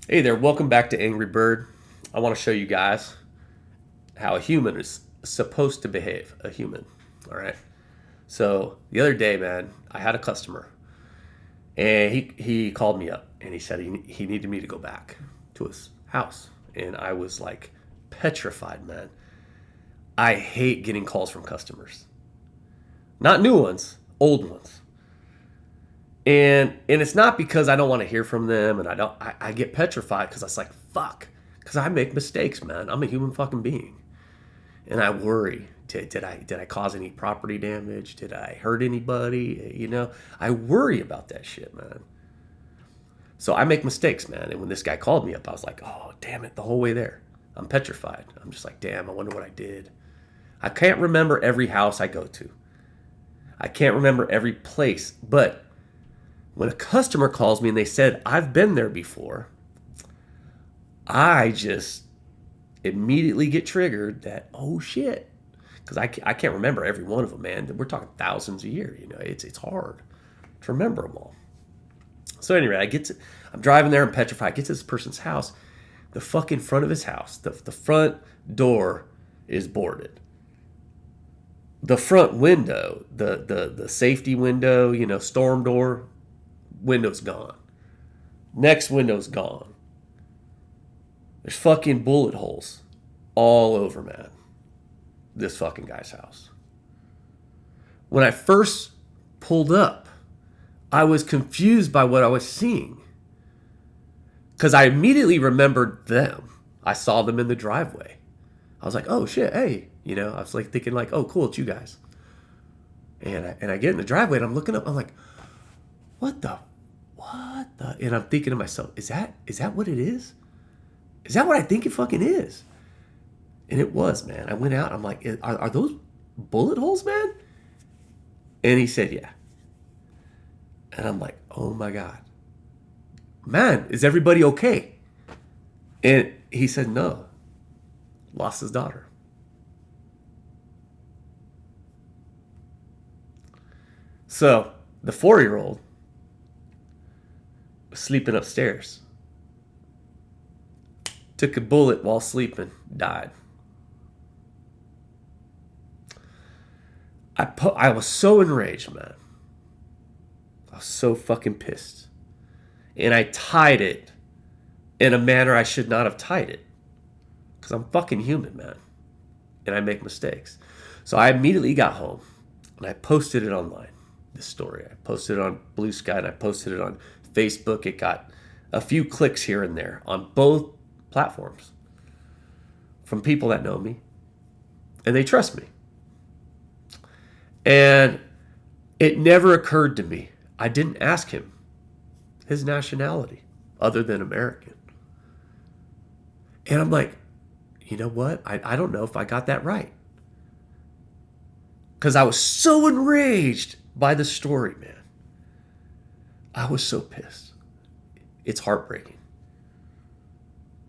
Hey there, welcome back to Angry Bird. I want to show you guys how a human is supposed to behave. A human. All right. So the other day, man, I had a customer and he called me up and he said he needed me to go back to his house. And I was like petrified, man. I hate getting calls from customers. Not new ones, old ones. And it's not because I don't want to hear from them and I get petrified because I was like, fuck. Because I make mistakes, man. I'm a human fucking being. And I worry. Did I cause any property damage? Did I hurt anybody? I worry about that shit, man. So I make mistakes, man. And when this guy called me up, I was like, oh, damn it, the whole way there. I'm petrified. I'm just like, damn, I wonder what I did. I can't remember every house I go to. I can't remember every place. But when a customer calls me and they said, I've been there before, I just immediately get triggered that, oh shit. Because I can't remember every one of them, man. We're talking thousands a year. It's hard to remember them all. So anyway, I'm driving there. I'm petrified. I get to this person's house. The fucking front of his house, the front door is boarded. The front window, the safety window, storm door, window's gone. Next window's gone. There's fucking bullet holes all over, man. This fucking guy's house. When I first pulled up, I was confused by what I was seeing. Because I immediately remembered them. I saw them in the driveway. I was like, oh shit, hey. I was like thinking like, oh cool, it's you guys. And I get in the driveway and I'm looking up, I'm like, what the? And I'm thinking to myself, is that what it is? Is that what I think it fucking is? And it was, man. I went out. I'm like, are those bullet holes, man? And he said, yeah. And I'm like, oh my God. Man, is everybody okay? And he said, no. Lost his daughter. So the 4-year-old was sleeping upstairs. Took a bullet while sleeping, died. I was so enraged, man. I was so fucking pissed. And I tied it in a manner I should not have tied it. Because I'm fucking human, man. And I make mistakes. So I immediately got home and I posted it online, this story. I posted it on Blue Sky and I posted it on Facebook. It got a few clicks here and there on both platforms from people that know me and they trust me. And it never occurred to me. I didn't ask him his nationality other than American. And I'm like, you know what? I don't know if I got that right. Because I was so enraged by the story, man. I was so pissed. It's heartbreaking.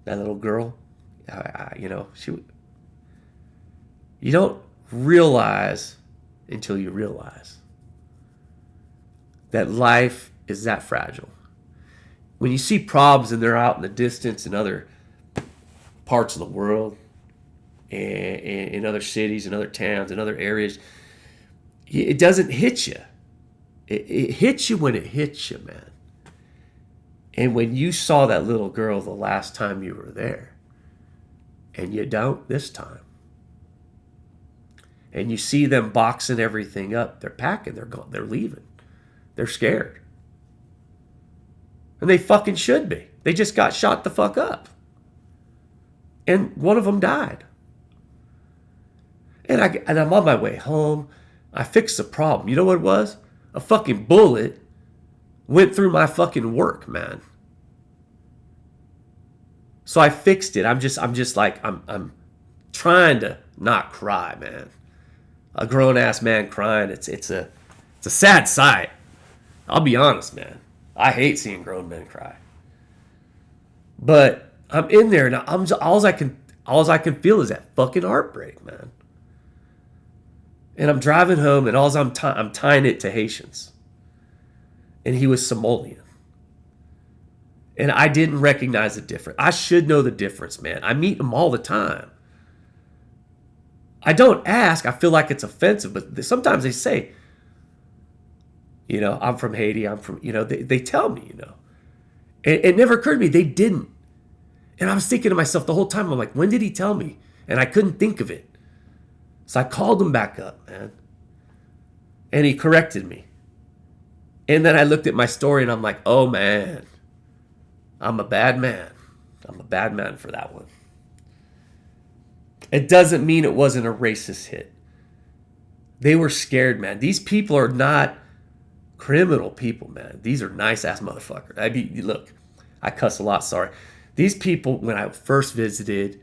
That little girl, she. You don't realize until you realize that life is that fragile. When you see problems and they're out in the distance in other parts of the world, and in other cities, in other towns, in other areas, it doesn't hit you. It hits you when it hits you, man. And when you saw that little girl the last time you were there, and you don't this time, and you see them boxing everything up, they're packing, they're going, they're leaving, they're scared, and they fucking should be. They just got shot the fuck up, and one of them died. And I'm on my way home. I fixed the problem. You know what it was? A fucking bullet went through my fucking work, man. So I fixed it. I'm trying to not cry, man. A grown ass man crying. It's a sad sight. I'll be honest, man. I hate seeing grown men cry. But I'm in there and all I can feel is that fucking heartbreak, man. And I'm driving home and I'm tying it to Haitians. And he was Somalian. And I didn't recognize the difference. I should know the difference, man. I meet them all the time. I don't ask. I feel like it's offensive, but sometimes they say, I'm from Haiti. I'm from, they tell me, It never occurred to me. They didn't. And I was thinking to myself the whole time, I'm like, when did he tell me? And I couldn't think of it. So I called him back up, man. And he corrected me. And then I looked at my story and I'm like, oh man, I'm a bad man. I'm a bad man for that one. It doesn't mean it wasn't a racist hit. They were scared, man. These people are not criminal people, man. These are nice ass motherfuckers. Look, I cuss a lot, sorry. These people, when I first visited,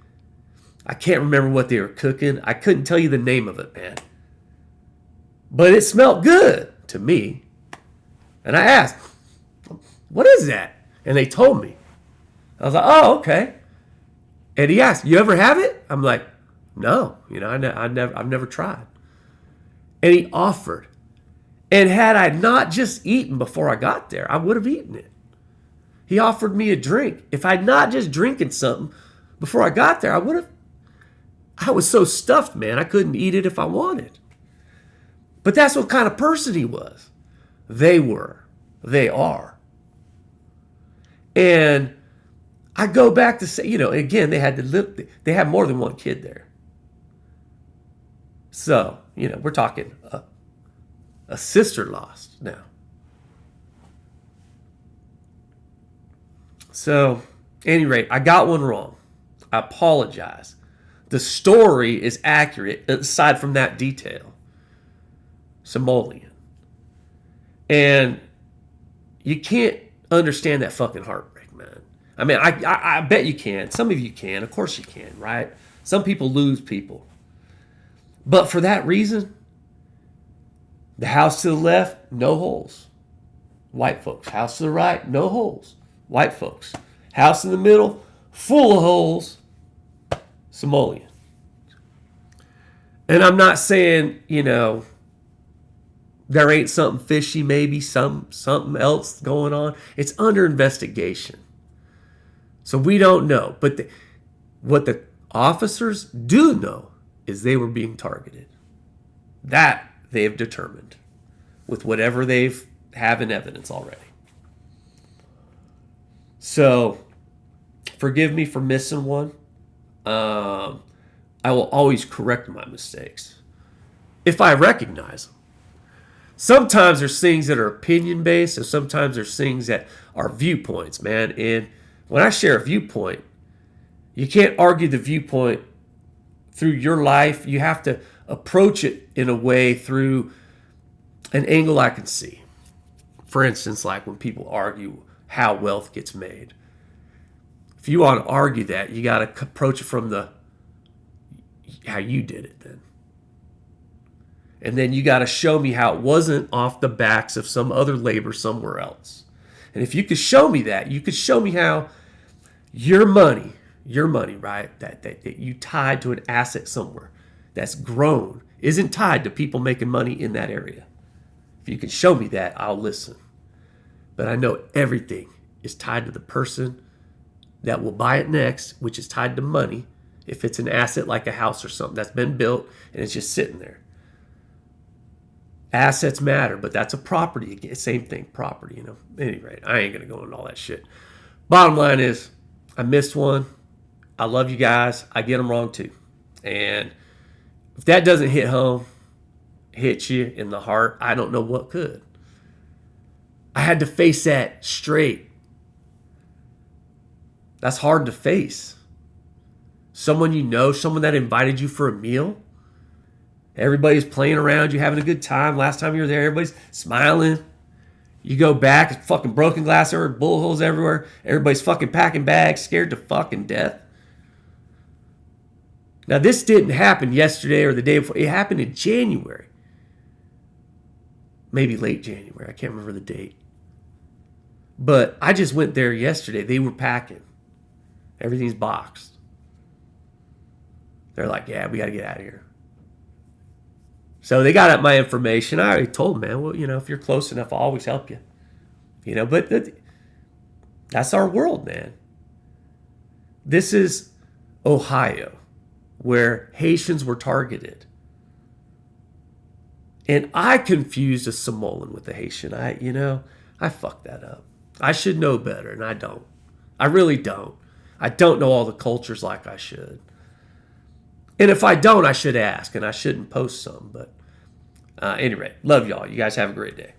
I can't remember what they were cooking. I couldn't tell you the name of it, man. But it smelled good to me. And I asked, what is that? And they told me. I was like, oh, okay. And he asked, you ever have it? I'm like, no, I've never tried. And he offered. And had I not just eaten before I got there, I would have eaten it. He offered me a drink. If I'd not just drinking something before I got there, I was so stuffed, man, I couldn't eat it if I wanted. But that's what kind of person he was. They are. And I go back to say, again, they had more than one kid there. So, we're talking a sister lost now. So, at any rate, I got one wrong. I apologize. The story is accurate aside from that detail. Somalian. And you can't understand that fucking heartbreak, man. I mean, I bet you can. Some of you can. Of course you can, right? Some people lose people. But for that reason, the house to the left, no holes. White folks. House to the right, no holes. White folks. House in the middle, full of holes. Somalian. And I'm not saying, there ain't something fishy, maybe something else going on. It's under investigation. So we don't know. But what the officers do know is they were being targeted. That they have determined with whatever they've have in evidence already. So forgive me for missing one. I will always correct my mistakes if I recognize them. Sometimes there's things that are opinion based, and sometimes there's things that are viewpoints, man. And when I share a viewpoint, you can't argue the viewpoint through your life. You have to approach it in a way through an angle I can see. For instance, like when people argue how wealth gets made. If you want to argue that, you got to approach it from how you did it then. And then you got to show me how it wasn't off the backs of some other labor somewhere else. And if you could show me that, you could show me how your money, right, that you tied to an asset somewhere that's grown, isn't tied to people making money in that area. If you can show me that, I'll listen. But I know everything is tied to the person that will buy it next, which is tied to money. If it's an asset like a house or something that's been built and it's just sitting there. Assets matter, but that's a property. Same thing, property, Anyway, I ain't going to go into all that shit. Bottom line is, I missed one. I love you guys. I get them wrong too. And if that doesn't hit home, hit you in the heart, I don't know what could. I had to face that straight. That's hard to face. Someone someone that invited you for a meal. Everybody's playing around you, having a good time. Last time you were there, everybody's smiling. You go back, it's fucking broken glass everywhere, bullet holes everywhere. Everybody's fucking packing bags, scared to fucking death. Now, this didn't happen yesterday or the day before. It happened in January. Maybe late January. I can't remember the date. But I just went there yesterday. They were packing. Everything's boxed. They're like, yeah, we got to get out of here. So they got up my information. I already told them, man, well, if you're close enough, I'll always help you. But That's our world, man. This is Ohio, where Haitians were targeted. And I confused a Samoan with a Haitian. I fucked that up. I should know better, and I don't. I really don't. I don't know all the cultures like I should. And if I don't, I should ask, and I shouldn't post some. But anyway, love y'all. You guys have a great day.